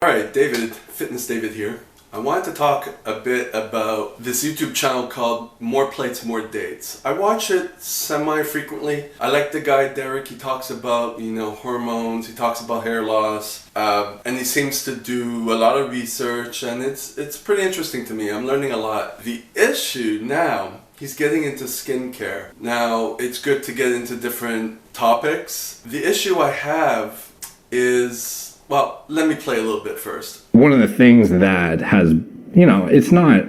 Alright, David, Fitness David here. I wanted to talk a bit about this YouTube channel called More Plates, More Dates. I watch it semi-frequently. I like the guy Derek. He talks about, hormones, he talks about hair loss, and he seems to do a lot of research, and it's pretty interesting to me. I'm learning a lot. The issue now, he's getting into skincare. Now, it's good to get into different topics. The issue I have is, well, let me play a little bit first. One of the things that has, it's not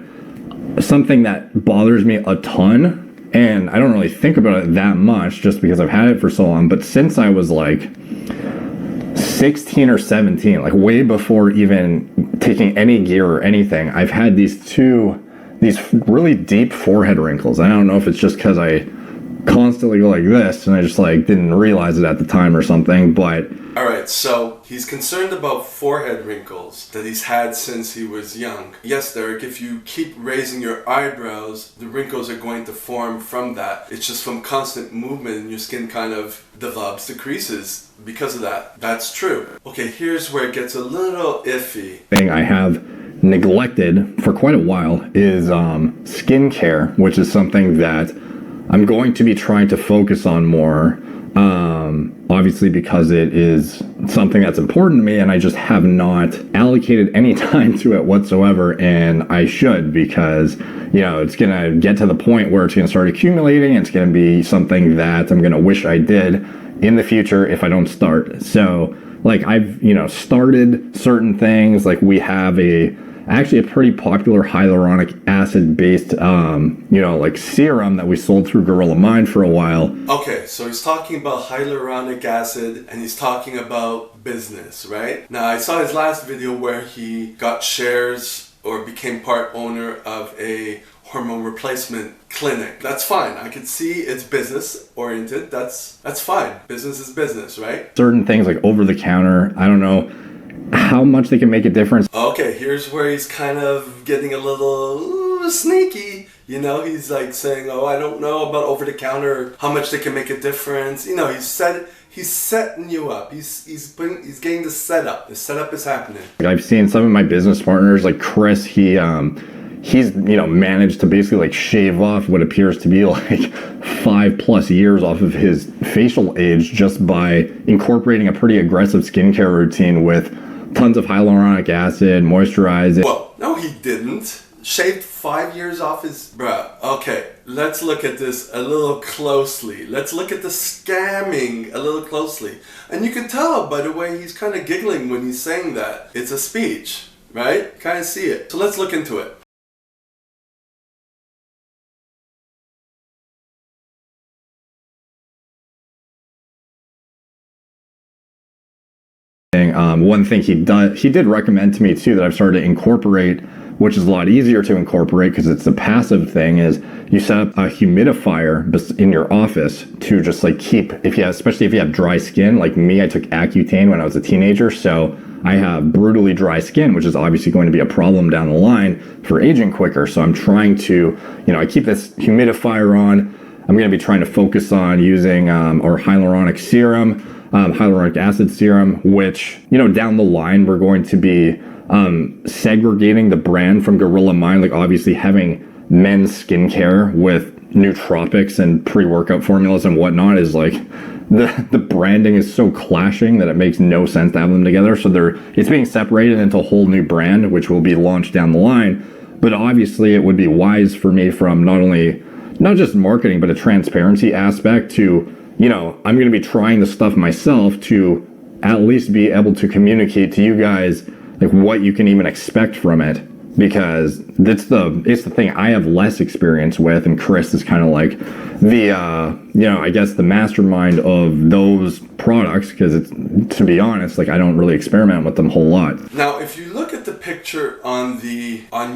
something that bothers me a ton, and I don't really think about it that much just because I've had it for so long, but since I was like 16 or 17, like way before even taking any gear or anything, I've had these really deep forehead wrinkles. I don't know if it's just because I constantly go like this and I just didn't realize it at the time or something, but alright, so he's concerned about forehead wrinkles that he's had since he was young. Yes, Derek, if you keep raising your eyebrows, the wrinkles are going to form from that. It's just from constant movement and your skin kind of develops the creases because of that. That's true. Okay, here's where it gets a little iffy. Thing I have neglected for quite a while is skincare, which is something that I'm going to be trying to focus on more, obviously because it is something that's important to me and I just have not allocated any time to it whatsoever, and I should, because it's going to get to the point where it's going to start accumulating and it's going to be something that I'm going to wish I did in the future if I don't start. So I've started certain things. We have actually a pretty popular hyaluronic acid based serum that we sold through Gorilla Mind for a while. Okay, so he's talking about hyaluronic acid and he's talking about business, right? Now, I saw his last video where he got shares or became part owner of a hormone replacement clinic. That's fine. I could see it's business oriented. That's fine. Business is business, right? Certain things like over the counter, I don't know how much they can make a difference. Okay, here's where he's kind of getting a little sneaky. He's saying, oh, I don't know about over the counter, how much they can make a difference. He's setting you up. He's getting the setup. The setup is happening. I've seen some of my business partners, like Chris, he's managed to basically shave off what appears to be 5+ years off of his facial age just by incorporating a pretty aggressive skincare routine with tons of hyaluronic acid, moisturizing. Well, no, he didn't. Shaved 5 years off his... Bruh, okay, let's look at this a little closely. Let's look at the scamming a little closely. And you can tell, by the way, he's kind of giggling when he's saying that. It's a speech, right? Kind of see it. So let's look into it. One thing he did recommend to me too that I've started to incorporate, which is a lot easier to incorporate because it's a passive thing, is you set up a humidifier in your office to just keep, especially if you have dry skin. Like me, I took Accutane when I was a teenager, so I have brutally dry skin, which is obviously going to be a problem down the line for aging quicker. So I'm trying to, I keep this humidifier on. I'm going to be trying to focus on using our hyaluronic serum, hyaluronic acid serum, which, down the line, we're going to be segregating the brand from Gorilla Mind. Obviously having men's skincare with nootropics and pre-workout formulas and whatnot is the branding is so clashing that it makes no sense to have them together. So it's being separated into a whole new brand, which will be launched down the line. But obviously it would be wise for me from not just marketing, but a transparency aspect to, I'm going to be trying the stuff myself to at least be able to communicate to you guys what you can even expect from it, because it's the thing I have less experience with, and Chris is kind of the I guess the mastermind of those products, because it's, to be honest, I don't really experiment with them a whole lot. Now, if you look at the picture on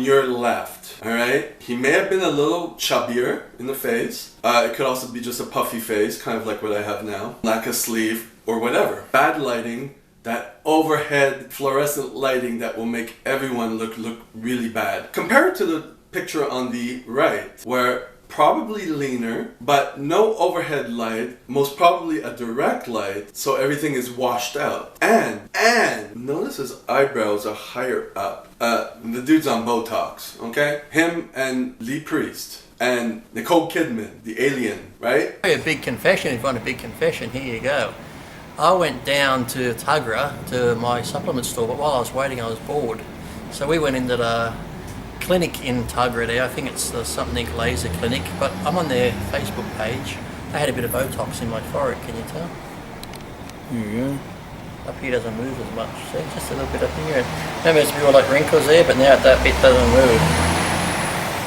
your left, all right, he may have been a little chubbier in the face. It could also be just a puffy face, kind of like what I have now, lack of sleeve or whatever. Bad lighting, that overhead fluorescent lighting that will make everyone look really bad. Compare it to the picture on the right, where probably leaner, but no overhead light, most probably a direct light, so everything is washed out. And notice his eyebrows are higher up. The dude's on Botox, okay? Him and Lee Priest and Nicole Kidman, the alien, right? A big confession. If you want a big confession, here you go. I went down to Tuggerah to my supplement store, but while I was waiting I was bored. So we went into the clinic in Tuggerah there. I think it's the something laser clinic, but I'm on their Facebook page. I had a bit of Botox in my forehead, can you tell? There you go. Up here doesn't move as much, see? Just a little bit up here. Maybe it's more like wrinkles there, but now that bit doesn't move.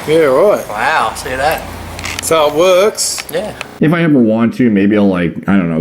Yeah, right. Wow, see that? So it works. Yeah. If I ever want to, maybe I'll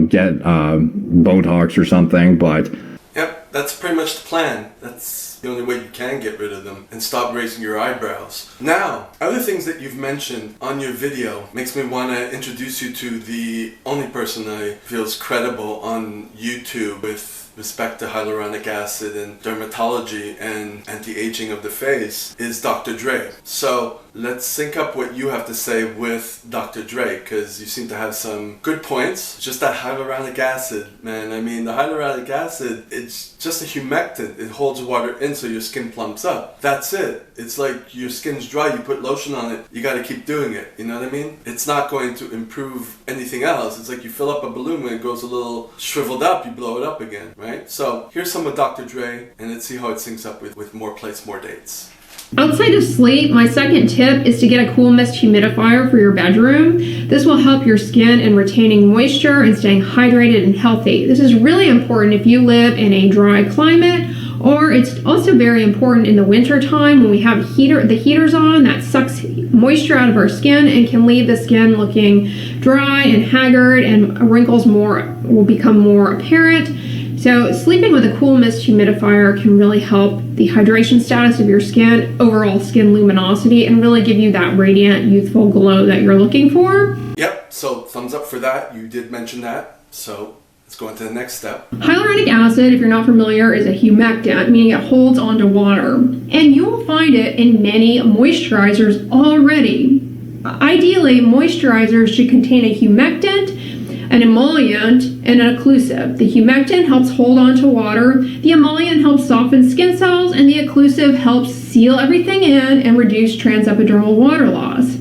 get Botox or something, but... Yep, that's pretty much the plan. That's the only way you can get rid of them and stop raising your eyebrows. Now, other things that you've mentioned on your video makes me want to introduce you to the only person I feel is credible on YouTube with respect to hyaluronic acid and dermatology and anti-aging of the face is Dr. Dray. So let's sync up what you have to say with Dr. Dray, because you seem to have some good points. Just that hyaluronic acid, man. I mean, the hyaluronic acid, it's just a humectant. It holds water in so your skin plumps up. That's it. It's like your skin's dry, you put lotion on it, you gotta keep doing it. You know what I mean? It's not going to improve anything else. It's like you fill up a balloon, when it goes a little shriveled up, you blow it up again, right? So here's some of Dr. Dray, and let's see how it syncs up with more plates, more dates. Outside of sleep, my second tip is to get a cool mist humidifier for your bedroom. This will help your skin in retaining moisture and staying hydrated and healthy. This is really important if you live in a dry climate, or it's also very important in the winter time when we have the heaters on. That sucks moisture out of our skin and can leave the skin looking dry and haggard, and wrinkles will become more apparent. So sleeping with a cool mist humidifier can really help the hydration status of your skin, overall skin luminosity, and really give you that radiant, youthful glow that you're looking for. Yep, so thumbs up for that. You did mention that. So let's go into the next step. Hyaluronic acid, if you're not familiar, is a humectant, meaning it holds onto water. And you will find it in many moisturizers already. Ideally, moisturizers should contain a humectant, an emollient, and an occlusive. The humectant helps hold on to water, the emollient helps soften skin cells, and the occlusive helps seal everything in and reduce transepidermal water loss.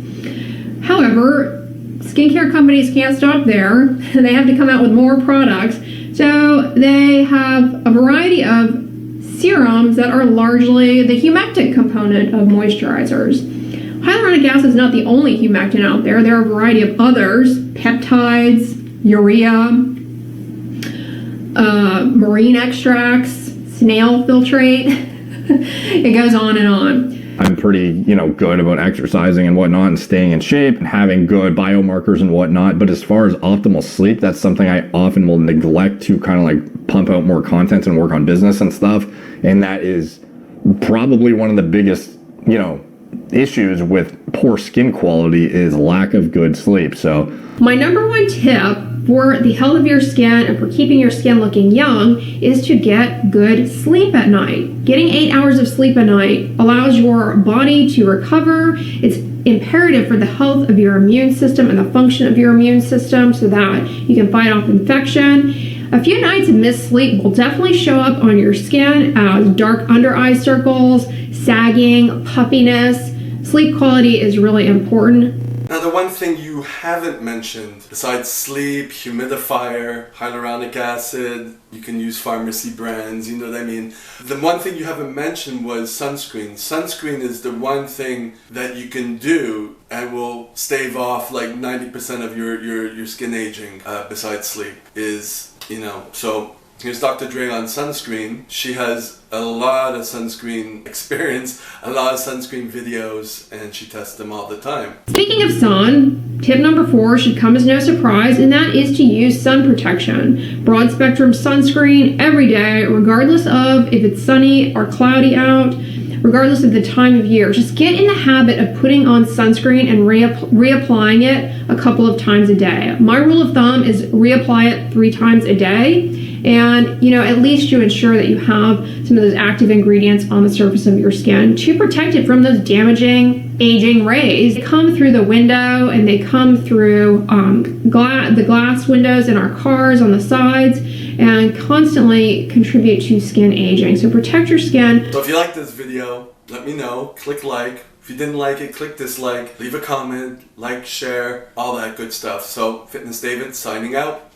However, skincare companies can't stop there. They have to come out with more products. So they have a variety of serums that are largely the humectant component of moisturizers. Hyaluronic acid is not the only humectant out there. There are a variety of others: peptides, urea, marine extracts, snail filtrate. It goes on and on. I'm pretty, good about exercising and whatnot and staying in shape and having good biomarkers and whatnot. But as far as optimal sleep, that's something I often will neglect to kind of like pump out more content and work on business and stuff. And that is probably one of the biggest, issues with poor skin quality is lack of good sleep. So my number one tip for the health of your skin and for keeping your skin looking young is to get good sleep at night. Getting 8 hours of sleep at night allows your body to recover. It's imperative for the health of your immune system and the function of your immune system so that you can fight off infection. A few nights of missed sleep will definitely show up on your skin as dark under eye circles, sagging, puffiness. Sleep quality is really important. Now, the one thing you haven't mentioned, besides sleep, humidifier, hyaluronic acid, you can use pharmacy brands, you know what I mean? The one thing you haven't mentioned was sunscreen. Sunscreen is the one thing that you can do and will stave off like 90% of your skin aging, besides sleep, so here's Dr. Dray on sunscreen. She has a lot of sunscreen experience, a lot of sunscreen videos, and she tests them all the time. Speaking of sun, tip number 4 should come as no surprise, and that is to use sun protection. Broad spectrum sunscreen every day, regardless of if it's sunny or cloudy out, regardless of the time of year. Just get in the habit of putting on sunscreen and reapplying it a couple of times a day. My rule of thumb is reapply it 3 times a day, and at least you ensure that you have some of those active ingredients on the surface of your skin to protect it from those damaging aging rays. They come through the window, and they come through the glass windows in our cars on the sides, and constantly contribute to skin aging. So protect your skin. So if you like this video, let me know. Click like. If you didn't like it, click dislike. Leave a comment, like, share, all that good stuff. So Fitness David signing out.